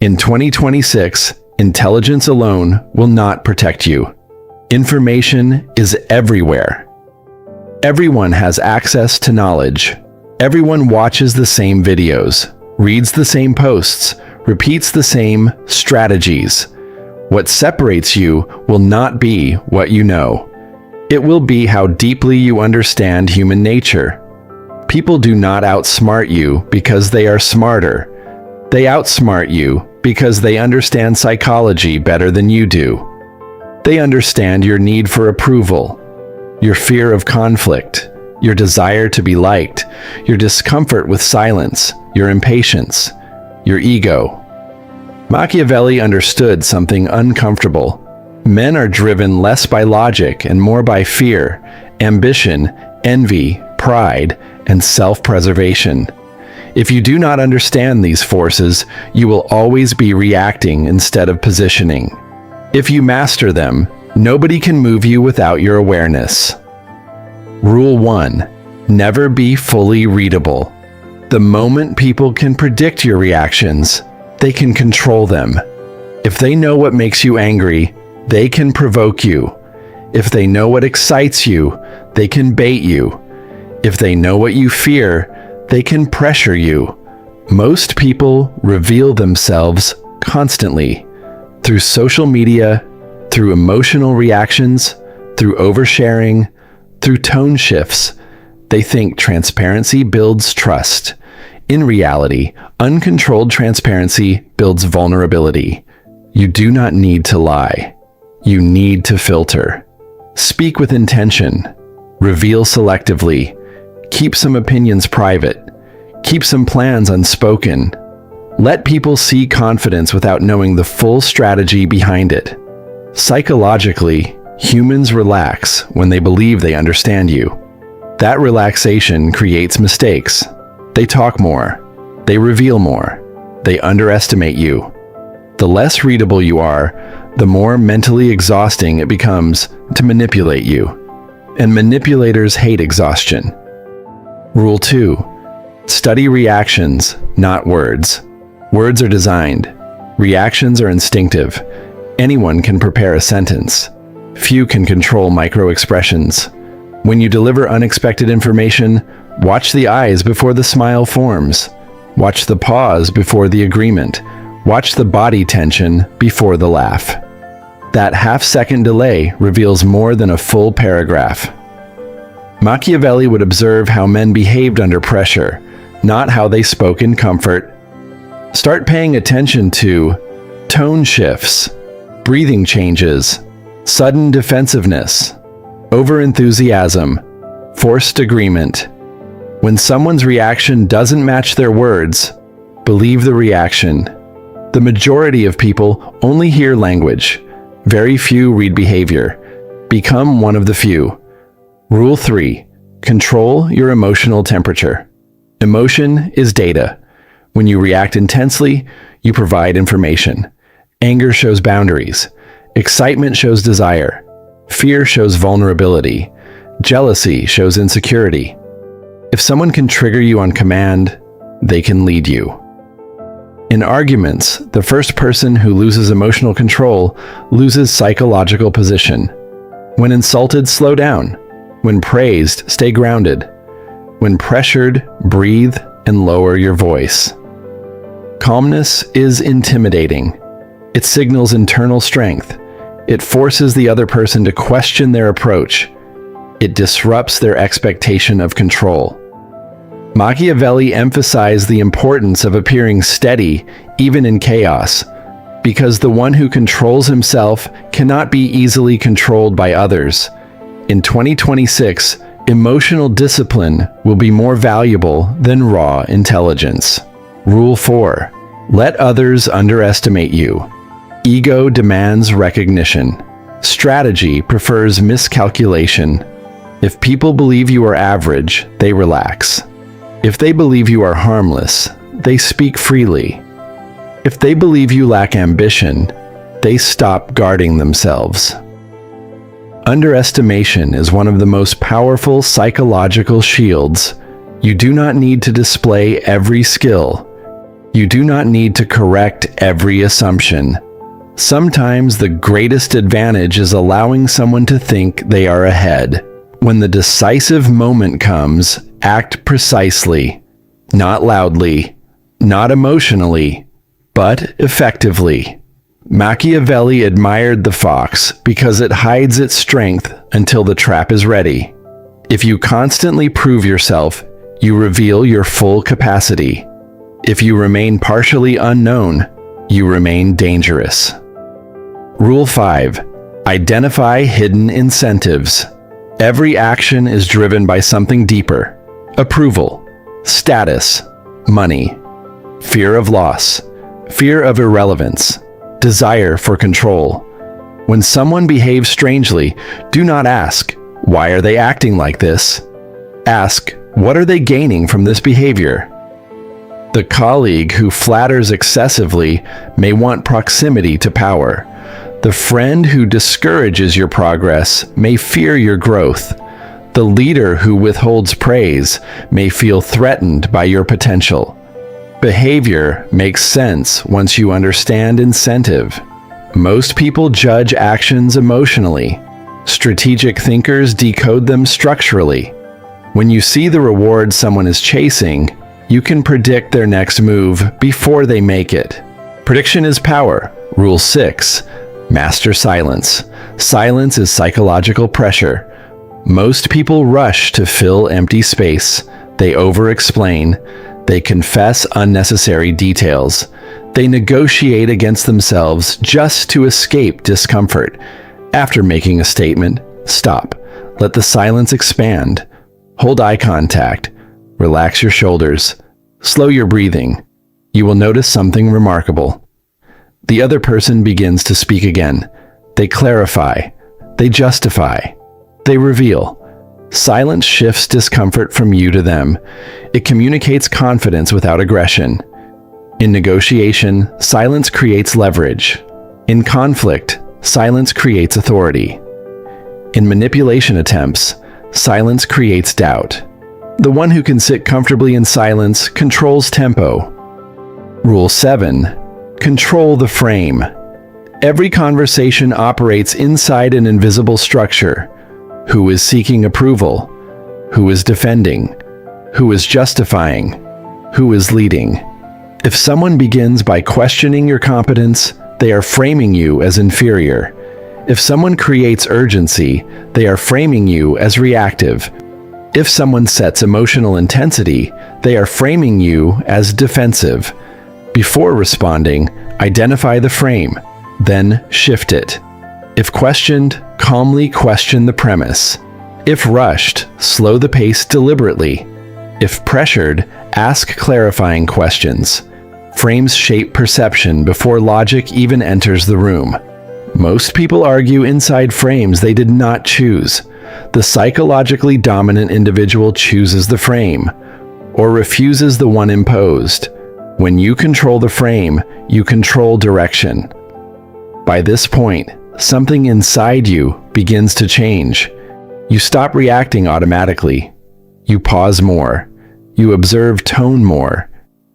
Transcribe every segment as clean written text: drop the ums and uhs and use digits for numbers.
In 2026, intelligence alone will not protect you. Information is everywhere. Everyone has access to knowledge. Everyone watches the same videos, reads the same posts, repeats the same strategies. What separates you will not be what you know. It will be how deeply you understand human nature. People do not outsmart you because they are smarter. They outsmart you because they understand psychology better than you do. They understand your need for approval, your fear of conflict, your desire to be liked, your discomfort with silence, your impatience, your ego. Machiavelli understood something uncomfortable. Men are driven less by logic and more by fear, ambition, envy, pride, and self-preservation. If you do not understand these forces, you will always be reacting instead of positioning. If you master them, nobody can move you without your awareness. Rule 1. Never be fully readable. The moment people can predict your reactions, they can control them. If they know what makes you angry, they can provoke you. If they know what excites you, they can bait you. If they know what you fear, they can pressure you. Most people reveal themselves constantly through social media, through emotional reactions, through oversharing, through tone shifts. They think transparency builds trust. In reality, uncontrolled transparency builds vulnerability. You do not need to lie. You need to filter. Speak with intention. Reveal selectively. Keep some opinions private. Keep some plans unspoken. Let people see confidence without knowing the full strategy behind it. Psychologically, humans relax when they believe they understand you. That relaxation creates mistakes. They talk more. They reveal more. They underestimate you. The less readable you are, the more mentally exhausting it becomes to manipulate you. And manipulators hate exhaustion. Rule 2. Study reactions, not words. Words are designed. Reactions are instinctive. Anyone can prepare a sentence. Few can control micro-expressions. When you deliver unexpected information, watch the eyes before the smile forms. Watch the pause before the agreement. Watch the body tension before the laugh. That half-second delay reveals more than a full paragraph. Machiavelli would observe how men behaved under pressure, not how they spoke in comfort. Start paying attention to tone shifts, breathing changes, sudden defensiveness, overenthusiasm, forced agreement. When someone's reaction doesn't match their words, believe the reaction. The majority of people only hear language. Very few read behavior. Become one of the few. Rule 3. Control your emotional temperature. Emotion is data. When you react intensely, you provide information. Anger shows boundaries. Excitement shows desire. Fear shows vulnerability. Jealousy shows insecurity. If someone can trigger you on command, they can lead you. In arguments, the first person who loses emotional control loses psychological position. When insulted, slow down. When praised, stay grounded. When pressured, breathe and lower your voice. Calmness is intimidating. It signals internal strength. It forces the other person to question their approach. It disrupts their expectation of control. Machiavelli emphasized the importance of appearing steady even in chaos, because the one who controls himself cannot be easily controlled by others. In 2026, emotional discipline will be more valuable than raw intelligence. Rule 4. Let others underestimate you. Ego demands recognition. Strategy prefers miscalculation. If people believe you are average, they relax. If they believe you are harmless, they speak freely. If they believe you lack ambition, they stop guarding themselves. Underestimation is one of the most powerful psychological shields. You do not need to display every skill. You do not need to correct every assumption. Sometimes the greatest advantage is allowing someone to think they are ahead. When the decisive moment comes, act precisely, not loudly, not emotionally, but effectively. Machiavelli admired the fox because it hides its strength until the trap is ready. If you constantly prove yourself, you reveal your full capacity. If you remain partially unknown, you remain dangerous. Rule 5. Identify hidden incentives. Every action is driven by something deeper: approval, status, money, fear of loss, fear of irrelevance, desire for control. When someone behaves strangely, do not ask, "Why are they acting like this?" Ask, "What are they gaining from this behavior?" The colleague who flatters excessively may want proximity to power. The friend who discourages your progress may fear your growth. The leader who withholds praise may feel threatened by your potential. Behavior makes sense once you understand incentive. Most people judge actions emotionally. Strategic thinkers decode them structurally. When you see the reward someone is chasing, you can predict their next move before they make it. Prediction is power. Rule 6. Master silence. Silence is psychological pressure. Most people rush to fill empty space. They over-explain. They confess unnecessary details. They negotiate against themselves just to escape discomfort. After making a statement, stop. Let the silence expand. Hold eye contact. Relax your shoulders. Slow your breathing. You will notice something remarkable. The other person begins to speak again. They clarify. They justify. They reveal. Silence shifts discomfort from you to them. It communicates confidence without aggression. In negotiation, silence creates leverage. In conflict, silence creates authority. In manipulation attempts, silence creates doubt. The one who can sit comfortably in silence controls tempo. Rule 7. Control the frame. Every conversation operates inside an invisible structure. Who is seeking approval? Who is defending? Who is justifying? Who is leading? If someone begins by questioning your competence, they are framing you as inferior. If someone creates urgency, they are framing you as reactive. If someone sets emotional intensity, they are framing you as defensive. Before responding, identify the frame, then shift it. If questioned, calmly question the premise. If rushed, slow the pace deliberately. If pressured, ask clarifying questions. Frames shape perception before logic even enters the room. Most people argue inside frames they did not choose. The psychologically dominant individual chooses the frame, or refuses the one imposed. When you control the frame, you control direction. By this point, something inside you begins to change. You stop reacting automatically. You pause more. You observe tone more.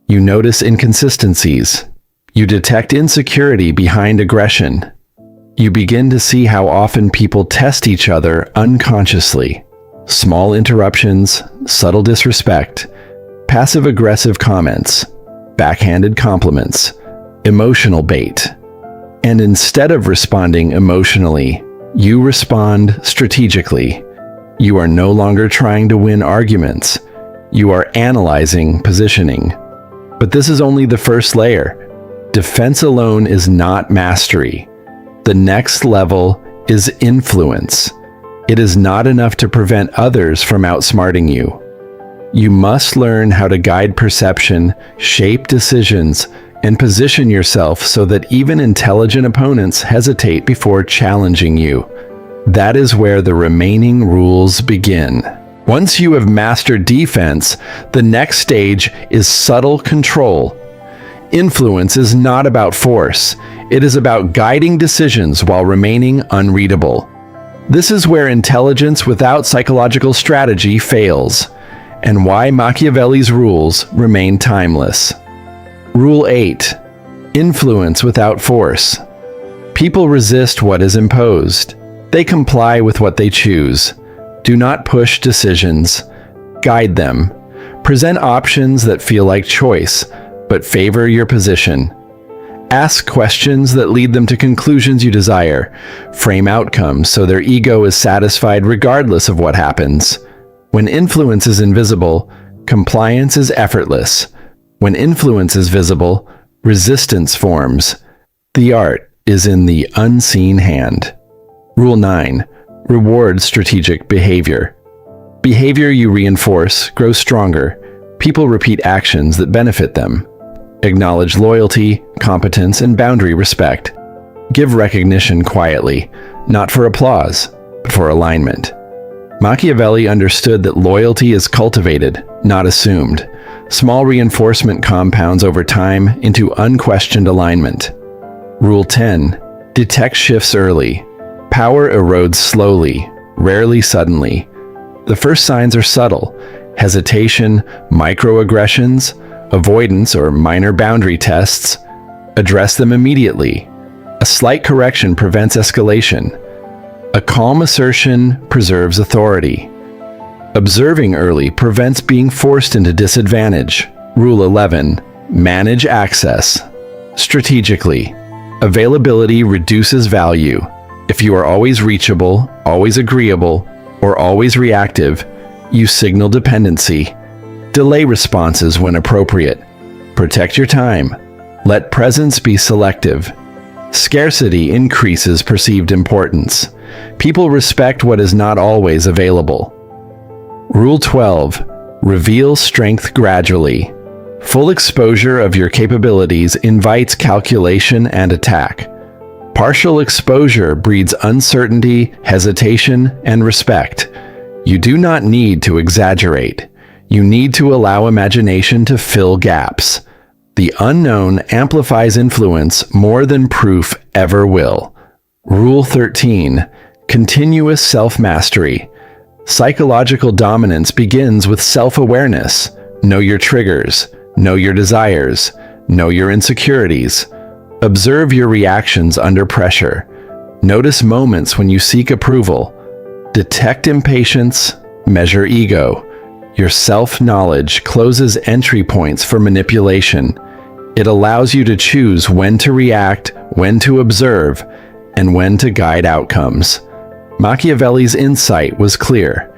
You notice inconsistencies. You detect insecurity behind aggression. You begin to see how often people test each other unconsciously. Small interruptions, subtle disrespect, passive-aggressive comments, backhanded compliments, emotional bait. And instead of responding emotionally, you respond strategically. You are no longer trying to win arguments. You are analyzing positioning. But this is only the first layer. Defense alone is not mastery. The next level is influence. It is not enough to prevent others from outsmarting you. You must learn how to guide perception, shape decisions, and position yourself so that even intelligent opponents hesitate before challenging you. That is where the remaining rules begin. Once you have mastered defense, the next stage is subtle control. Influence is not about force. It is about guiding decisions while remaining unreadable. This is where intelligence without psychological strategy fails, and why Machiavelli's rules remain timeless. Rule 8. Influence without force. People resist what is imposed. They comply with what they choose. Do not push decisions. Guide them. Present options that feel like choice, but favor your position. Ask questions that lead them to conclusions you desire. Frame outcomes so their ego is satisfied regardless of what happens. When influence is invisible, compliance is effortless. When influence is visible, resistance forms. The art is in the unseen hand. Rule 9. Reward strategic behavior. Behavior you reinforce grows stronger. People repeat actions that benefit them. Acknowledge loyalty, competence, and boundary respect. Give recognition quietly, not for applause, but for alignment. Machiavelli understood that loyalty is cultivated, not assumed. Small reinforcement compounds over time into unquestioned alignment. Rule 10. Detect shifts early. Power erodes slowly, rarely suddenly. The first signs are subtle: hesitation, microaggressions, avoidance, or minor boundary tests. Address them immediately. A slight correction prevents escalation. A calm assertion preserves authority. Observing early prevents being forced into disadvantage. Rule 11. Manage access. Strategically. Availability reduces value. If you are always reachable, always agreeable, or always reactive, you signal dependency. Delay responses when appropriate. Protect your time. Let presence be selective. Scarcity increases perceived importance. People respect what is not always available. Rule 12. Reveal strength gradually. Full exposure of your capabilities invites calculation and attack. Partial exposure breeds uncertainty, hesitation, and respect. You do not need to exaggerate. You need to allow imagination to fill gaps. The unknown amplifies influence more than proof ever will. Rule 13. Continuous self-mastery. Psychological dominance begins with self-awareness. Know your triggers. Know your desires. Know your insecurities. Observe your reactions under pressure. Notice moments when you seek approval. Detect impatience. Measure ego. Your self-knowledge closes entry points for manipulation. It allows you to choose when to react, when to observe, and when to guide outcomes. Machiavelli's insight was clear.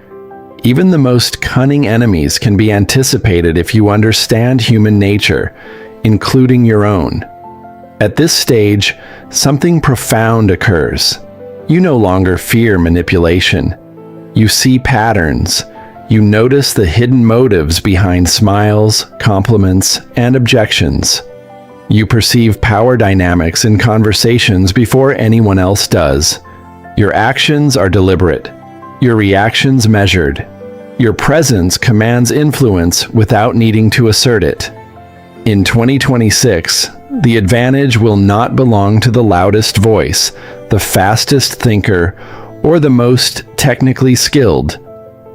Even the most cunning enemies can be anticipated if you understand human nature, including your own. At this stage, something profound occurs. You no longer fear manipulation. You see patterns. You notice the hidden motives behind smiles, compliments, and objections. You perceive power dynamics in conversations before anyone else does. Your actions are deliberate. Your reactions measured. Your presence commands influence without needing to assert it. In 2026, the advantage will not belong to the loudest voice, the fastest thinker, or the most technically skilled.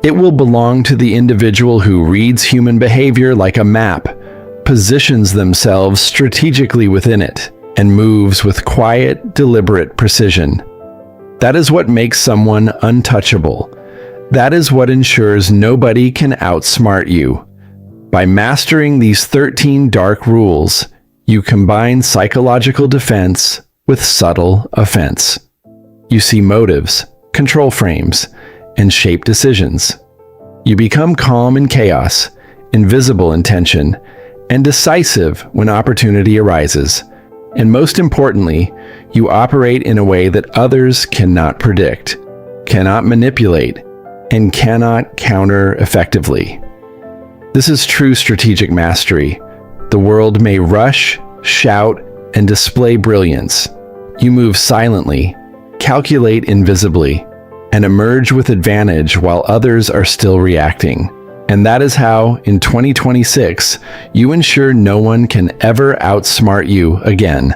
It will belong to the individual who reads human behavior like a map, positions themselves strategically within it, and moves with quiet, deliberate precision. That is what makes someone untouchable. That is what ensures nobody can outsmart you. By mastering these 13 dark rules, you combine psychological defense with subtle offense. You see motives, control frames, and shape decisions. You become calm in chaos, invisible in tension, and decisive when opportunity arises. And most importantly, you operate in a way that others cannot predict, cannot manipulate, and cannot counter effectively. This is true strategic mastery. The world may rush, shout, and display brilliance. You move silently, calculate invisibly, and emerge with advantage while others are still reacting. And that is how, in 2026, you ensure no one can ever outsmart you again.